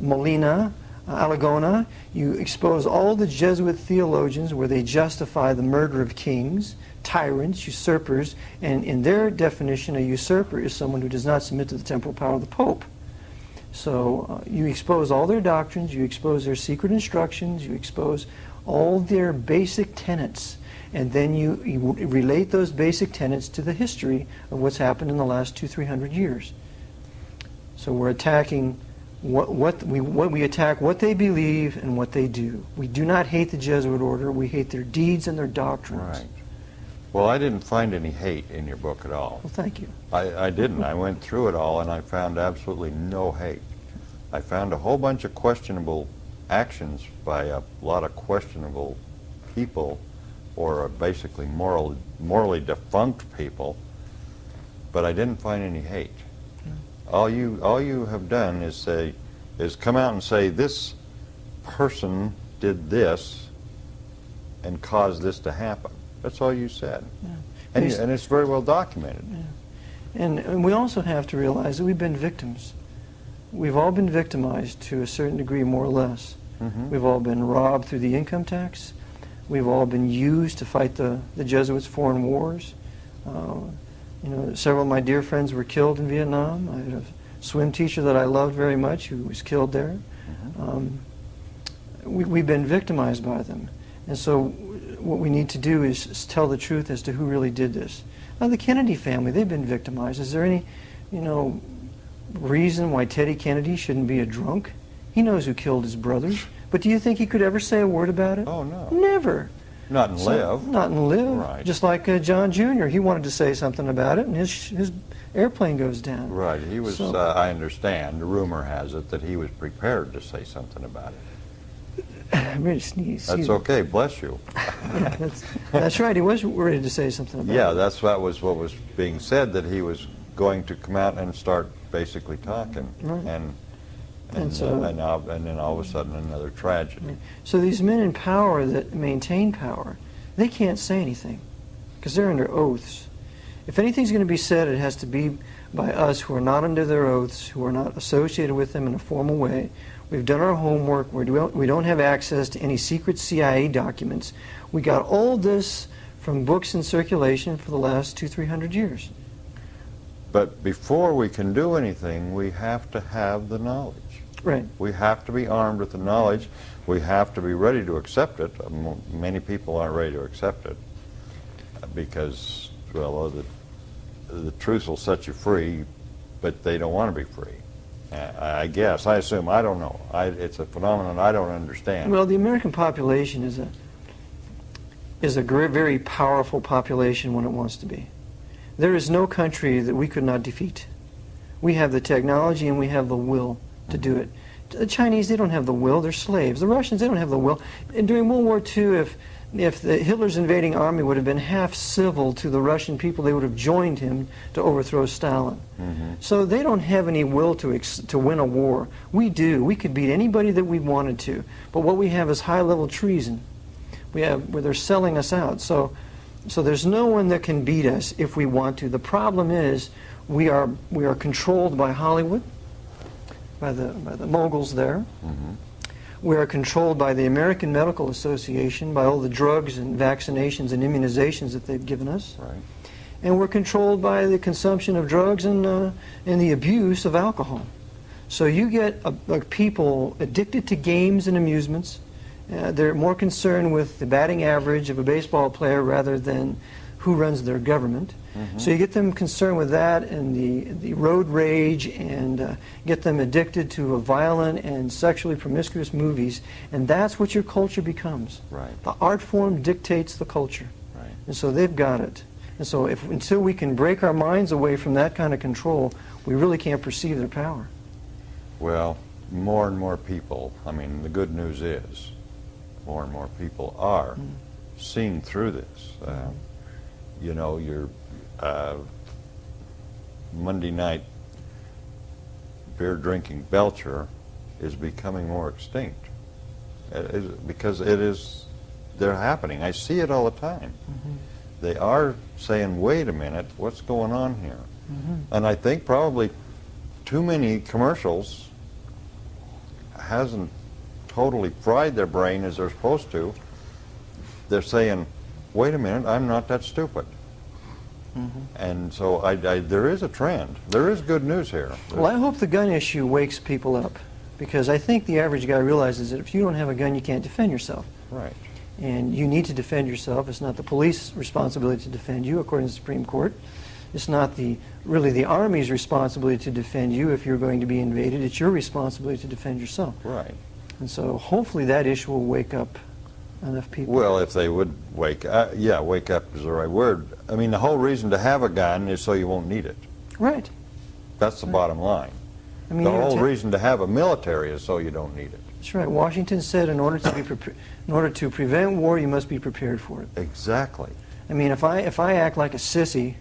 Molina, Alagona. You expose all the Jesuit theologians where they justify the murder of kings, tyrants, usurpers, and in their definition, a usurper is someone who does not submit to the temporal power of the Pope. So you expose all their doctrines, you expose their secret instructions, you expose all their basic tenets, and then you relate those basic tenets to the history of what's happened in the last 200-300 years. So we're attacking we attack what they believe and what they do. We do not hate the Jesuit order, we hate their deeds and their doctrines. Right. Well, I didn't find any hate in your book at all. Well, thank you. I didn't. I went through it all, and I found absolutely no hate. I found a whole bunch of questionable actions by a lot of questionable people, or basically morally defunct people, but I didn't find any hate. All you have done is come out and say, this person did this and caused this to happen. That's all you said. Yeah. And it's very well documented. Yeah. And we also have to realize that we've been victims. We've all been victimized to a certain degree, more or less. We've all been robbed through the income tax. We've all been used to fight the Jesuits' foreign wars. Several of my dear friends were killed in Vietnam. I had a swim teacher that I loved very much who was killed there. We've been victimized by them. And so what we need to do is tell the truth as to who really did this. Now, the Kennedy family, they've been victimized. Is there any, reason why Teddy Kennedy shouldn't be a drunk? He knows who killed his brothers. But do you think he could ever say a word about it? Oh, no. Never. Not in live. Not in live. Right. Just like John Jr., he wanted to say something about it, and his airplane goes down. Right. He was, I understand, the rumor has it that he was prepared to say something about it. I'm ready to sneeze. That's okay. Bless you. Yeah, that's right. He was ready to say something about it. Yeah, that was what was being said, that he was going to come out and start basically talking. Right. And then all of a sudden another tragedy. So these men in power that maintain power, they can't say anything because they're under oaths. If anything's going to be said, it has to be by us who are not under their oaths, who are not associated with them in a formal way. We've done our homework. We don't have access to any secret CIA documents. We got all this from books in circulation for the last 200-300 years. But before we can do anything, we have to have the knowledge. Right. We have to be armed with the knowledge. We have to be ready to accept it. Many people aren't ready to accept it because, well, the truth will set you free, but they don't want to be free. I guess, I assume, I don't know. It's a phenomenon I don't understand. Well, the American population is a very powerful population when it wants to be. There is no country that we could not defeat. We have the technology and we have the will to do it. The Chinese, they don't have the will, they're slaves. The Russians, they don't have the will. And during World War II, if Hitler's invading army would have been half civil to the Russian people, they would have joined him to overthrow Stalin. So they don't have any will to win a war. We do. We could beat anybody that we wanted to. But what we have is high-level treason. We have where they're selling us out. So there's no one that can beat us if we want to. The problem is we are controlled by Hollywood, by the moguls there. We are controlled by the American Medical Association, by all the drugs and vaccinations and immunizations that they've given us. Right. And we're controlled by the consumption of drugs and the abuse of alcohol. So you get people addicted to games and amusements. They're more concerned with the batting average of a baseball player rather than who runs their government. So you get them concerned with that and the road rage, and get them addicted to violent and sexually promiscuous movies, and that's what your culture becomes. Right. The art form dictates the culture. Right. And so they've got it. And so until we can break our minds away from that kind of control, we really can't perceive their power. Well, more and more people, I mean, the good news is more and more people are seeing through this. You know, your Monday night beer drinking belcher is becoming more extinct because they're happening. I see it all the time. They are saying, wait a minute, what's going on here? And I think probably too many commercials hasn't totally fried their brain as they're supposed to. They're saying, wait a minute, I'm not that stupid. And so there is a trend. There is good news here. Well, I hope the gun issue wakes people up, because I think the average guy realizes that if you don't have a gun, you can't defend yourself. Right. And you need to defend yourself. It's not the police's responsibility to defend you, according to the Supreme Court. It's not really the Army's responsibility to defend you if you're going to be invaded. It's your responsibility to defend yourself. Right. And so hopefully that issue will wake up enough people. Well, if they would wake up, yeah, wake up is the right word. I mean, the whole reason to have a gun is so you won't need it. Right. That's the bottom line. I mean, The whole reason to have a military is so you don't need it. That's right. Washington said in order to prevent war, you must be prepared for it. Exactly. I mean, if I act like a sissy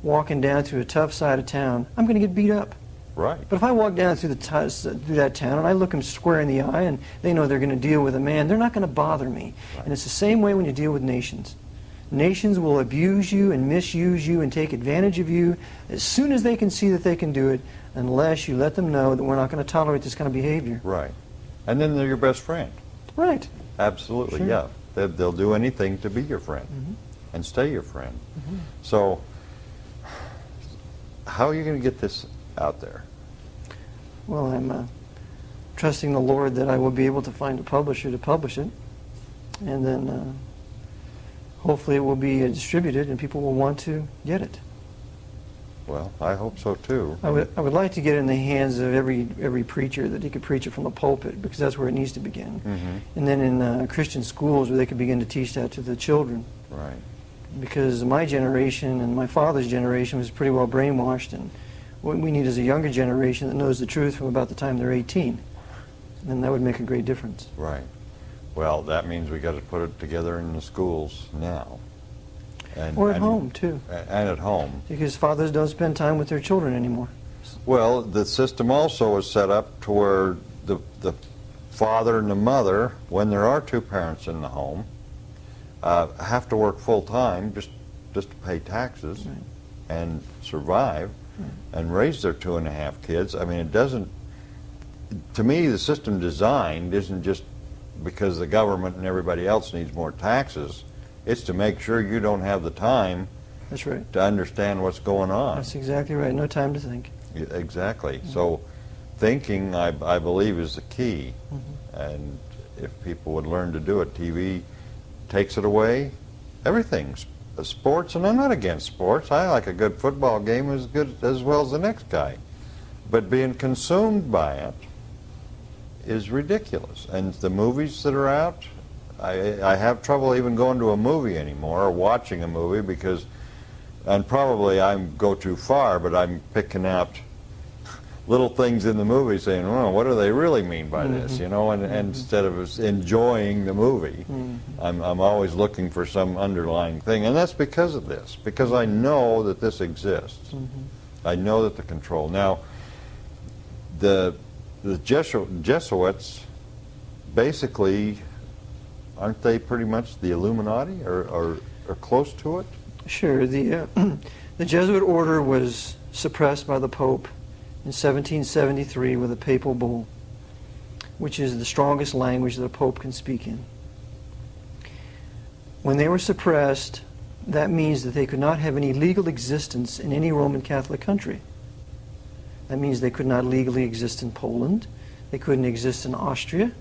walking down through a tough side of town, I'm going to get beat up. Right. But if I walk down through that town and I look them square in the eye and they know they're going to deal with a man, they're not going to bother me. Right. And it's the same way when you deal with nations. Nations will abuse you and misuse you and take advantage of you as soon as they can see that they can do it, unless you let them know that we're not going to tolerate this kind of behavior. Right. And then they're your best friend. Right. Absolutely, Sure. yeah. They'll do anything to be your friend and stay your friend. So how are you going to get this out there? Well, I'm trusting the Lord that I will be able to find a publisher to publish it, and then hopefully it will be distributed and people will want to get it. Well, I hope so too. I would like to get it in the hands of every preacher, that he could preach it from the pulpit, because that's where it needs to begin. And then in Christian schools where they could begin to teach that to the children. Right. Because my generation and my father's generation was pretty well brainwashed, and what we need is a younger generation that knows the truth from about the time they're 18. And that would make a great difference. Right. Well, that means we got to put it together in the schools now. Or at home, too. And at home. Because fathers don't spend time with their children anymore. Well, the system also is set up to where the father and the mother, when there are two parents in the home, have to work full time just to pay taxes and survive and raise their 2.5 kids. I mean, it doesn't, to me, the system designed isn't just because the government and everybody else needs more taxes. It's to make sure you don't have the time That's right. to understand what's going on. That's exactly right. No time to think. Exactly. So thinking, I believe, is the key. And if people would learn to do it, TV takes it away. Everything's sports, and I'm not against sports. I like a good football game as well as the next guy. But being consumed by it is ridiculous. And the movies that are out, I have trouble even going to a movie anymore or watching a movie because, and probably I go too far, but I'm picking out little things in the movie saying, oh, what do they really mean by this, you know, and instead of enjoying the movie, I'm always looking for some underlying thing, and that's because of this, because I know that this exists. I know that the control. Now, the Jesuits, basically, aren't they pretty much the Illuminati, or close to it? Sure. The Jesuit order was suppressed by the Pope in 1773 with a papal bull, which is the strongest language that a pope can speak in. When they were suppressed, that means that they could not have any legal existence in any Roman Catholic country. That means they could not legally exist in Poland, they couldn't exist in Austria,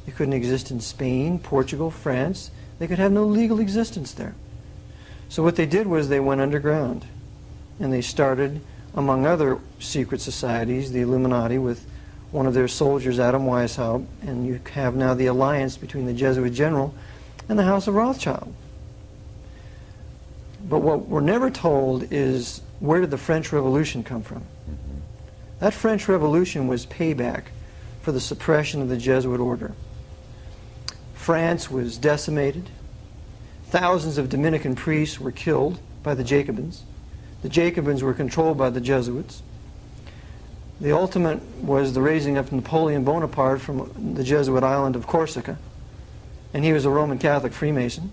they couldn't exist in Spain, Portugal, France. They could have no legal existence there. So what they did was they went underground, and they started, among other secret societies, the Illuminati, with one of their soldiers, Adam Weishaupt, and you have now the alliance between the Jesuit general and the House of Rothschild. But what we're never told is, where did the French Revolution come from? That French Revolution was payback for the suppression of the Jesuit order. France was decimated. Thousands of Dominican priests were killed by the Jacobins. The Jacobins were controlled by the Jesuits. The ultimate was the raising up of Napoleon Bonaparte from the Jesuit island of Corsica, and he was a Roman Catholic Freemason.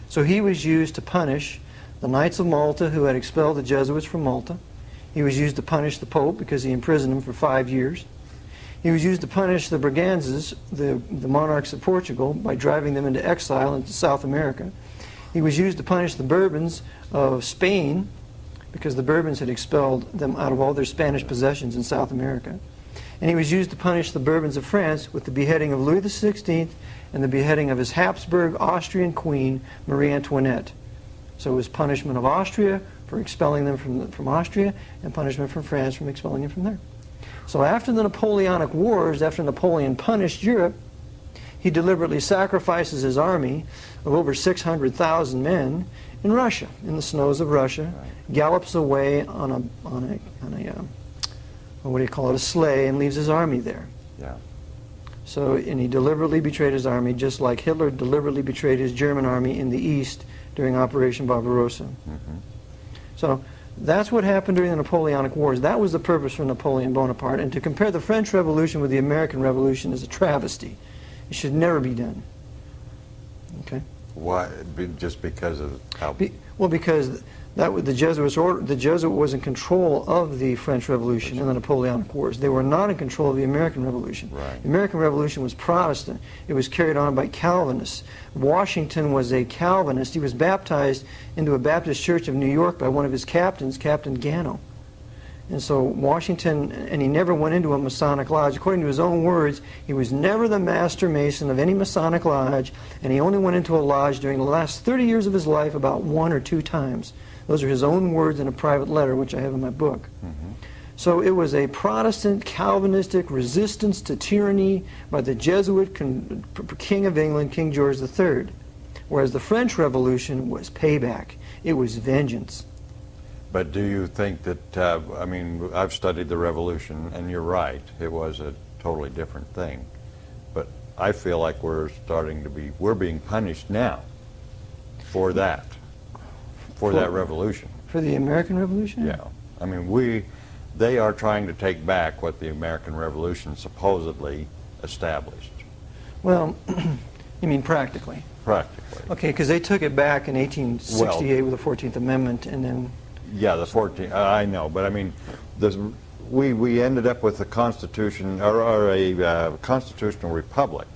So he was used to punish the Knights of Malta, who had expelled the Jesuits from Malta. He was used to punish the Pope because he imprisoned him for 5 years. He was used to punish the Braganzas, the monarchs of Portugal, by driving them into exile into South America. He was used to punish the Bourbons of Spain, because the Bourbons had expelled them out of all their Spanish possessions in South America. And he was used to punish the Bourbons of France with the beheading of Louis XVI and the beheading of his Habsburg Austrian queen, Marie Antoinette. So it was punishment of Austria for expelling them from Austria, and punishment from France from expelling them from there. So after the Napoleonic Wars, after Napoleon punished Europe, he deliberately sacrifices his army of over 600,000 men in Russia, in the snows of Russia, gallops away on a what do you call it, a sleigh, and leaves his army there. Yeah. So, and he deliberately betrayed his army, just like Hitler deliberately betrayed his German army in the East during Operation Barbarossa. So that's what happened during the Napoleonic Wars. That was the purpose for Napoleon Bonaparte. And to compare the French Revolution with the American Revolution is a travesty. It should never be done. Okay. Why? Just because of how? Well, because that was the Jesuits' order. The Jesuit was in control of the French Revolution and the Napoleonic Wars. They were not in control of the American Revolution. Right. The American Revolution was Protestant. It was carried on by Calvinists. Washington was a Calvinist. He was baptized into a Baptist church of New York by one of his captains, Captain Gano. And so Washington, and he never went into a Masonic lodge. According to his own words, he was never the master mason of any Masonic lodge, and he only went into a lodge during the last 30 years of his life about 1 or 2 times. Those are his own words in a private letter, which I have in my book. So it was a Protestant, Calvinistic resistance to tyranny by the Jesuit King of England, King George III, whereas the French Revolution was payback. It was vengeance. But do you think that, I mean, I've studied the Revolution, and you're right, it was a totally different thing. But I feel like we're being punished now for that, for that revolution. For the American Revolution? Yeah. I mean, they are trying to take back what the American Revolution supposedly established. Well, you mean practically? Practically. Okay, because they took it back in 1868 with the 14th Amendment, and then... Yeah, the 14th, I know, but I mean, we ended up with a constitution, or a constitutional republic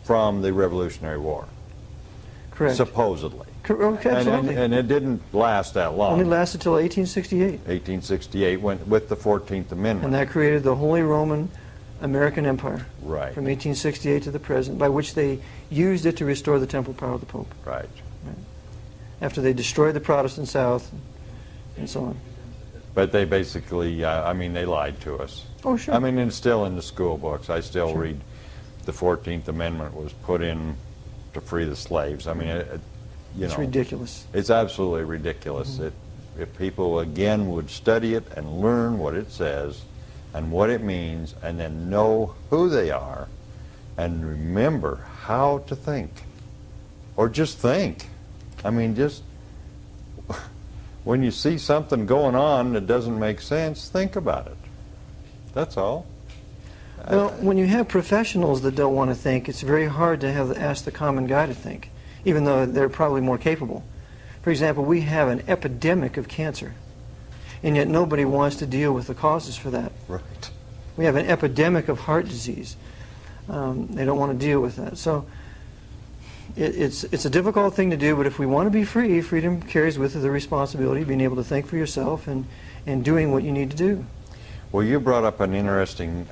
from the Revolutionary War. Correct. Supposedly. Okay, absolutely. And it didn't last that long. Only lasted until 1868. 1868 went with the 14th Amendment. And that created the Holy Roman American Empire. Right. From 1868 to the present, by which they used it to restore the temporal power of the Pope. Right. after they destroyed the Protestant South and so on. But they basically, I mean, they lied to us. Oh, sure. I mean, it's still in the school books. I still Sure. read the 14th Amendment was put in to free the slaves. I mean, It's ridiculous. It's absolutely ridiculous. If people, again, would study it and learn what it says and what it means, and then know who they are, and remember how to think. Or just think. I mean, just when you see something going on that doesn't make sense, think about it. That's all. Well, when you have professionals that don't want to think, it's very hard to ask the common guy to think, even though they're probably more capable. For example, we have an epidemic of cancer, and yet nobody wants to deal with the causes for that. Right. We have an epidemic of heart disease. They don't want to deal with that. So it's a difficult thing to do, but if we want to be free, freedom carries with it the responsibility of being able to think for yourself and doing what you need to do. Well, you brought up an interesting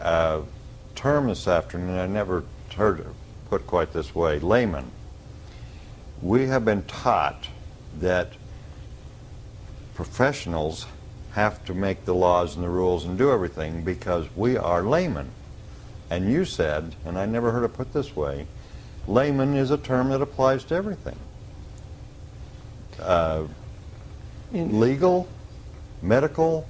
term this afternoon. I never heard it put quite this way. Layman. We have been taught that professionals have to make the laws and the rules and do everything because we are laymen. And you said, and I never heard it put this way, layman is a term that applies to everything. Legal, medical,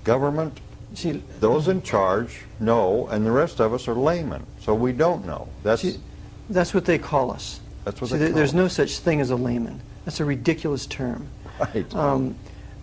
government, See, those in charge know, and the rest of us are laymen, so we don't know. That's what they call us. what See, they call there's us. no such thing as a layman. That's a ridiculous term. Right.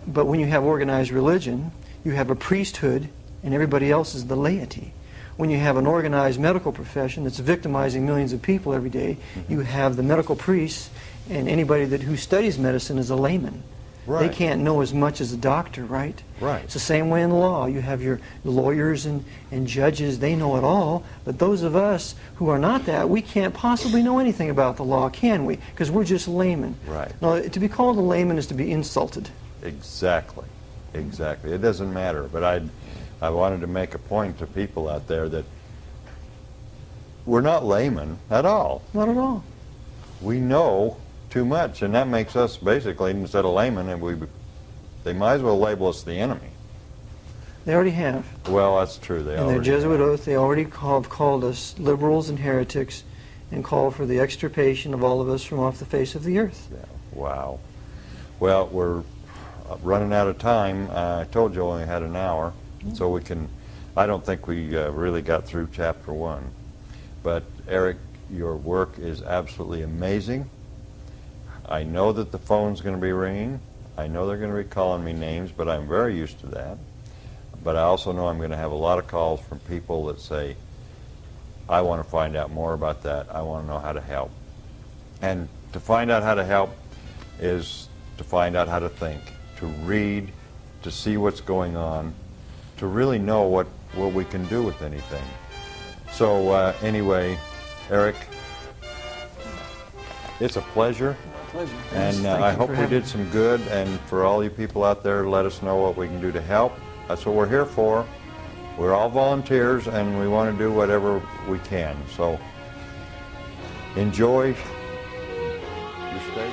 But when you have organized religion, you have a priesthood, and everybody else is the laity. When you have an organized medical profession that's victimizing millions of people every day, you have the medical priests, and anybody who studies medicine is a layman. Right. They can't know as much as a doctor, right? Right. It's the same way in the law. You have your lawyers and judges, they know it all, but those of us who are not that, we can't possibly know anything about the law, can we? Because we're just laymen. Right. Now, to be called a layman is to be insulted. Exactly. Exactly. It doesn't matter, but I wanted to make a point to people out there that we're not laymen at all. Not at all. We know too much, and that makes us basically, instead of laymen, and they might as well label us the enemy. They already have. Well, that's true. They In their already Jesuit have. oath, they already called us liberals and heretics and called for the extirpation of all of us from off the face of the earth. Yeah. Wow. Well, we're running out of time. I told you I only had an hour, so we can. I don't think we really got through chapter 1. But Eric, your work is absolutely amazing. I know that the phone's going to be ringing. I know they're going to be calling me names, but I'm very used to that. But I also know I'm going to have a lot of calls from people that say, I want to find out more about that. I want to know how to help. And to find out how to help is to find out how to think, to read, to see what's going on, to really know what we can do with anything. So anyway, Eric, it's a pleasure. Pleasure. And I hope we did some good, and for all you people out there, let us know what we can do to help. That's what we're here for. We're all volunteers, and we want to do whatever we can. So enjoy your stay.